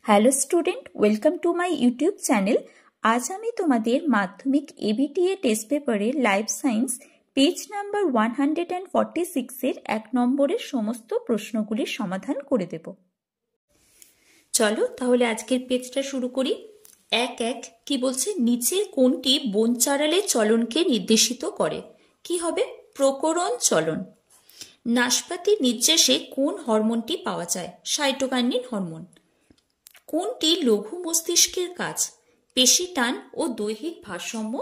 Hello student, welcome to my YouTube channel. আজ আমি তোমাদের মাধ্যমিক এবিটিএ টেস্ট পেপারের লাইফ সায়েন্স পেজ নাম্বার 146-এর 1 নম্বরের সমস্ত প্রশ্নগুলির সমাধান করে দেব। চলো তাহলে আজকের পেজটা শুরু করি। 1 কি বলছে? নিচের কোনটি বনচারালের চলনকে নির্দেশিত করে? কি হবে? প্রকরণ চলন। নাশপাতির নির্যাসে কোন হরমোনটি পাওয়া যায়? Cytokinin hormone. কোনটি লঘু মস্তিষ্কের কাজ? পেশি টান ও দৈহিক ভারসাম্য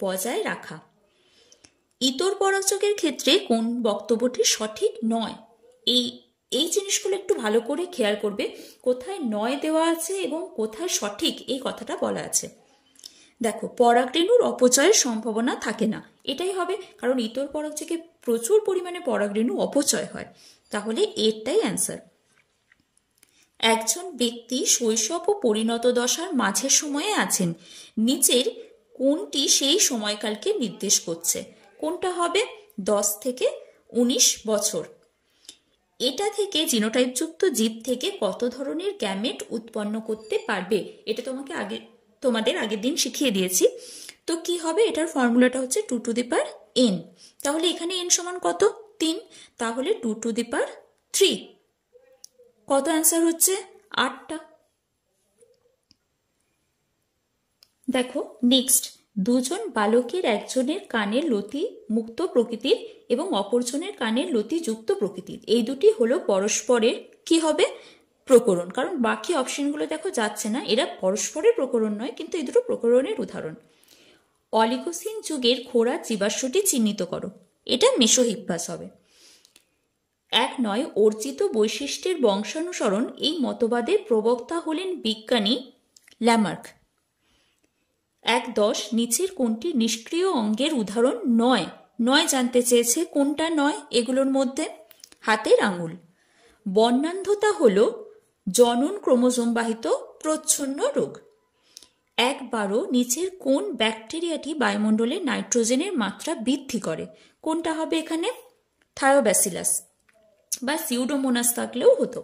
বজায় রাখা। ইতর পরাচকের ক্ষেত্রে কোন বক্তব্যটি সঠিক নয়? এই জিনিসগুলো একটু ভালো করে খেয়াল করবে, কোথায় নয় দেওয়া আছে এবং কোথায় সঠিক এই কথাটা বলা আছে। দেখো, পরাগরেণুর অপচয়ের সম্ভাবনা থাকে না, এটাই হবে, কারণ ইতর পরাগযোগে প্রচুর পরিমাণে পরাগরেণু অপচয় হয়, তাহলে এটাই অ্যান্সার। একজন ব্যক্তি শৈশব ও পরিণত দশার মাঝের সময়ে আছেন, নিচের কোনটি সেই সময়কালকে নির্দেশ করছে? কোনটা হবে? 10 থেকে 19 বছর। এটা থেকে জিনোটাইপযুক্ত জীব থেকে কত ধরনের গ্যামেট উৎপন্ন করতে পারবে? এটা তোমাদের আগের দিন শিখিয়ে দিয়েছি। তো কি হবে? এটার ফর্মুলাটা হচ্ছে 2 টু দি পাওয়ার n। তাহলে এখানে n সমান কত? 3। তাহলে 2 টু দি পাওয়ার 3। কত অ্যান্সার হচ্ছে? 8টা। দেখো নেক্সট, দুজন বালকের একজনের কানের লতি মুক্ত প্রকৃতির এবং অপরজনের কানের লতি যুক্ত প্রকৃতির, এই দুটি হলো পরস্পরের কি হবে? প্রকরণ। কারণ বাকি অপশনগুলো দেখো যাচ্ছে না, এরা পরস্পরের প্রকরণ নয়, কিন্তু এই দুটো প্রকরণের উদাহরণ। অলিগোসিন যুগের খোরা জীবাশ্মটি চিহ্নিত করো। এটা মেসোহিপ্পাস হবে। 1 অর্জিত বৈশিষ্ট্যের বংশানুসরণ, এই মতবাদের প্রবক্তা হলেন বিজ্ঞানী ল্যামার্ক। 1 নিচের কোনটি নিষ্ক্রিয় অঙ্গের উদাহরণ নয়? নয় জানতে চেয়েছে, কোনটা নয় এগুলোর মধ্যে? হাতের আঙুল। বর্ণান্ধতা হল জনন ক্রোমোজোমবাহিত প্রচ্ছন্ন রোগ। 1 নিচের কোন ব্যাকটেরিয়াটি বায়ুমণ্ডলে নাইট্রোজেনের মাত্রা বৃদ্ধি করে? কোনটা হবে এখানে? থায়োব্যাসিলাস বা সিউডোমোনাস থাকলেও হতো।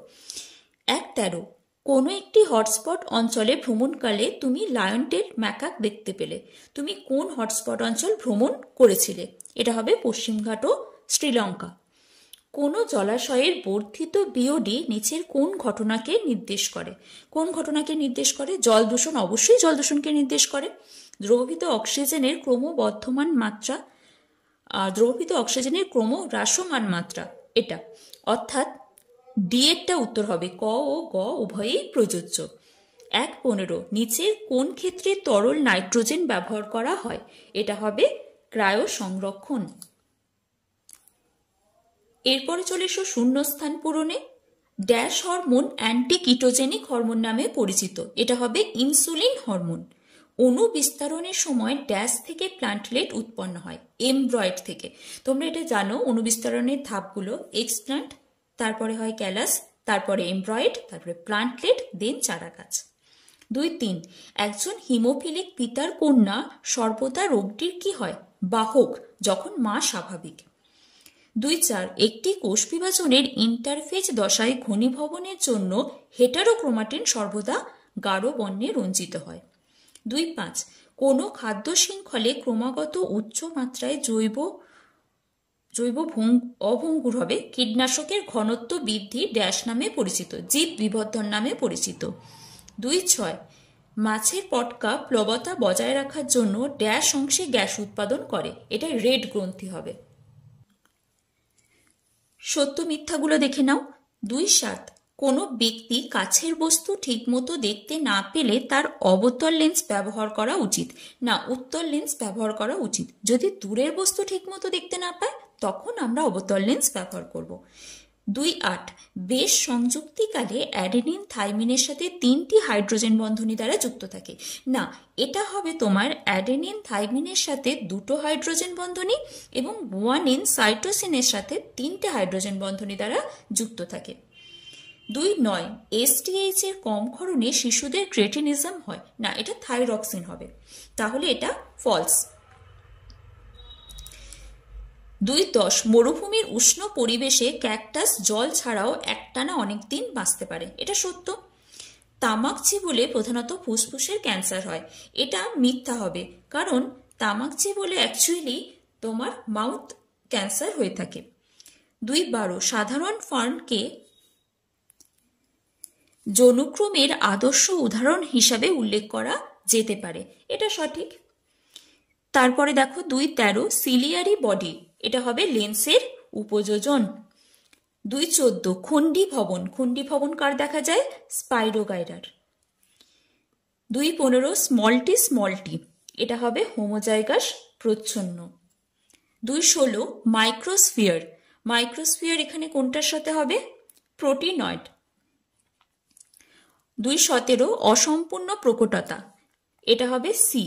13 কোনো একটি হটস্পট অঞ্চলে ভ্রমণকালে তুমি লায়নটেল ম্যাকাক দেখতে পেলে, তুমি কোন হটস্পট অঞ্চল ভ্রমণ করেছিলে? এটা হবে পশ্চিমঘাট ও শ্রীলঙ্কা। কোনো জলাশয়ের বর্ধিত বিওডি নিচের কোন ঘটনাকে নির্দেশ করে? কোন ঘটনাকে নির্দেশ করে? জল দূষণ, অবশ্যই জল দূষণকে নির্দেশ করে। দ্রবীভূত অক্সিজেনের ক্রমবর্ধমান মাত্রা, দ্রবীভূত অক্সিজেনের ক্রম হ্রাসমান মাত্রা, এটা অর্থাৎ ডি এরটা উত্তর হবে। ক ও গ উভয়ই প্রযোজ্য। 1 নিচের কোন ক্ষেত্রে তরল নাইট্রোজেন ব্যবহার করা হয়? এটা হবে ক্রায়ো সংরক্ষণ। এরপরে চলে এসো শূন্যস্থান পূরণে। ড্যাশ হরমোন অ্যান্টিকিটোজেনিক হরমোন নামে পরিচিত, এটা হবে ইনসুলিন হরমোন। অণু বিস্তারণের সময় ড্যাশ থেকে প্লান্টলেট উৎপন্ন হয়? এমব্রয়েড থেকে। তোমরা এটা জানো, অণু বিস্তারণের ধাপগুলো এক্সপ্লান্ট, তারপরে হয় ক্যালাস, তারপরে এমব্রয়েড, তারপরে প্লান্টলেট, দেন চারা গাছ। 2-3 একজন হিমোফিলিক পিতার কন্যা সর্বদা রোগটির কি হয়? বাহক, যখন মা স্বাভাবিক। 2-4 একটি কোষ বিভাজনের ইন্টারফেজ দশায় ঘনীভবনের জন্য হেটারোক্রোমাটিন সর্বদা গাঢ় বর্ণে রঞ্জিত হয়। 2-5 কোনো খাদ্য শৃঙ্খলে ক্রমাগত উচ্চ মাত্রায় জৈব অভঙ্গুর হবে কীটনাশকের ঘনত্ব বৃদ্ধি ড্যাশ নামে পরিচিত, জীব বিবর্ধন নামে পরিচিত। 2-6 মাছের পটকা প্লবতা বজায় রাখার জন্য ড্যাশ অংশে গ্যাস উৎপাদন করে, এটা রেড গ্রন্থি হবে। সত্য মিথ্যাগুলো দেখে নাও। 2-7 কোনো ব্যক্তি কাছের বস্তু ঠিকমতো দেখতে না পেলে তার অবতল লেন্স ব্যবহার করা উচিত না উত্তল লেন্স ব্যবহার করা উচিত? যদি দূরের বস্তু ঠিকমতো দেখতে না পায় তখন আমরা অবতল লেন্স ব্যবহার করব। 2-8 বেশ সংযুক্তিকালে অ্যাডেনিন থাইমিনের সাথে 3টি হাইড্রোজেন বন্ধনী দ্বারা যুক্ত থাকে। না, এটা হবে তোমার অ্যাডেনিন থাইমিনের সাথে 2টো হাইড্রোজেন বন্ধনী এবং গুয়ানিন সাইটোসিনের সাথে 3টে হাইড্রোজেন বন্ধনী দ্বারা যুক্ত থাকে। 2-9 এসটিএইচ এর কম ক্ষরণে শিশুদের ক্রেটিনিজম হয়? না, এটা থাইরক্সিন হবে, তাহলে এটা ফলস। 2-10 মরুভূমির উষ্ণ পরিবেশে ক্যাকটাস জল ছাড়াও একটানা অনেক দিন বাঁচতে পারে, এটা সত্য। তামাক বলে প্রধানত ফুসফুসের ক্যান্সার হয়, এটা মিথ্যা হবে, কারণ তামাক বলে অ্যাকচুয়ালি তোমার মাউথ ক্যান্সার হয়ে থাকে। 2.12 সাধারণ ফার্নকে যৌনক্রমের আদর্শ উদাহরণ হিসাবে উল্লেখ করা যেতে পারে, এটা সঠিক। তারপরে দেখো 2.13 সিলিয়ারি বডি, এটা হবে লেন্সের উপযোজন। 2.14 খন্ডী ভবন, খন্ডী ভবন কার দেখা যায়? স্পাইরোগাইরার। 2.15 স্মলটি, এটা হবে হোমোজাইগাস প্রচ্ছন্ন। 2.16 মাইক্রোস্ফিয়ার এখানে কোনটার সাথে হবে? প্রোটিনয়েড। 2.17 অসম্পূর্ণ প্রকটতা, এটা হবে সি।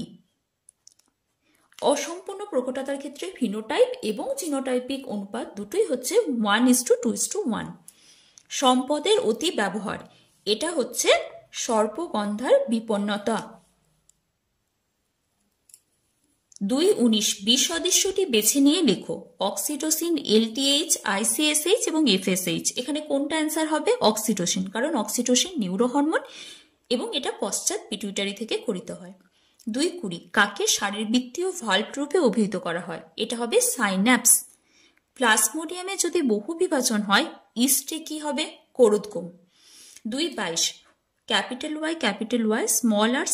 অসম্পূর্ণ প্রকটতার ক্ষেত্রে ফিনোটাইপ এবং জিনোটাইপিক অনুপাত দুটোই হচ্ছে 1:2:1। সম্পদের অতি ব্যবহার, এটা হচ্ছে সর্পগন্ধার বিপন্নতা। 2.19 বিসদৃশ্যটি বেছে নিয়ে লেখো। অক্সিটোসিন, LTH, ICSH এবং FSH, এখানে কোনটা অ্যান্সার হবে? অক্সিটোসিন, কারণ অক্সিটোসিন নিউরো হরমোন এবং এটা পশ্চাৎ পিটুইটারি থেকে গঠিত হয়। 2.20 কাকে শারীরবৃত্তীয় ভাল্ব রূপে অভিহিত করা হয়? এটা হবে সাইন্যাপস। প্লাজমোডিয়ামে যদি বহু বিভাজন হয়, ইস্টে কি হবে? করোদগম। 2.22 Y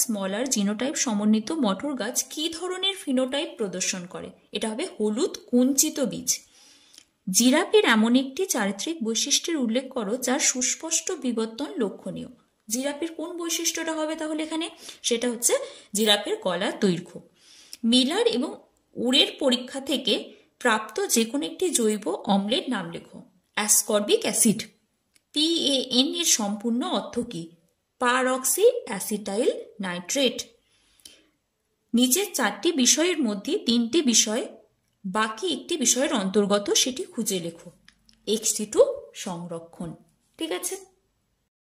স্মল আর জিনোটাইপ সমন্বিত মটর গাছ কি ধরনের ফিনোটাইপ প্রদর্শন করে? এটা হবে হলুদ কুঞ্চিত বীজ। জিরাফের এমন একটি চারিত্রিক বৈশিষ্ট্যের উল্লেখ করো যার সুস্পষ্ট বিবর্তন লক্ষণীয়। জিরাফের কোন বৈশিষ্ট্যটা হবে তাহলে এখানে? সেটা হচ্ছে জিরাফের গলার দৈর্ঘ্য। মিলার এবং উরের পরীক্ষা থেকে প্রাপ্ত যে কোনো একটি জৈব অম্লের নাম লেখো। Ascorbic acid. PAN এর সম্পূর্ণ অর্থ কি? পারঅক্সি অ্যাসিটাইল নাইট্রেট। নিচের 4টি বিষয়ের মধ্যে 3টি বিষয় বাকি একটি বিষয়ের অন্তর্গত, সেটি খুঁজে লেখো। X2 সংরক্ষণ। ঠিক আছে।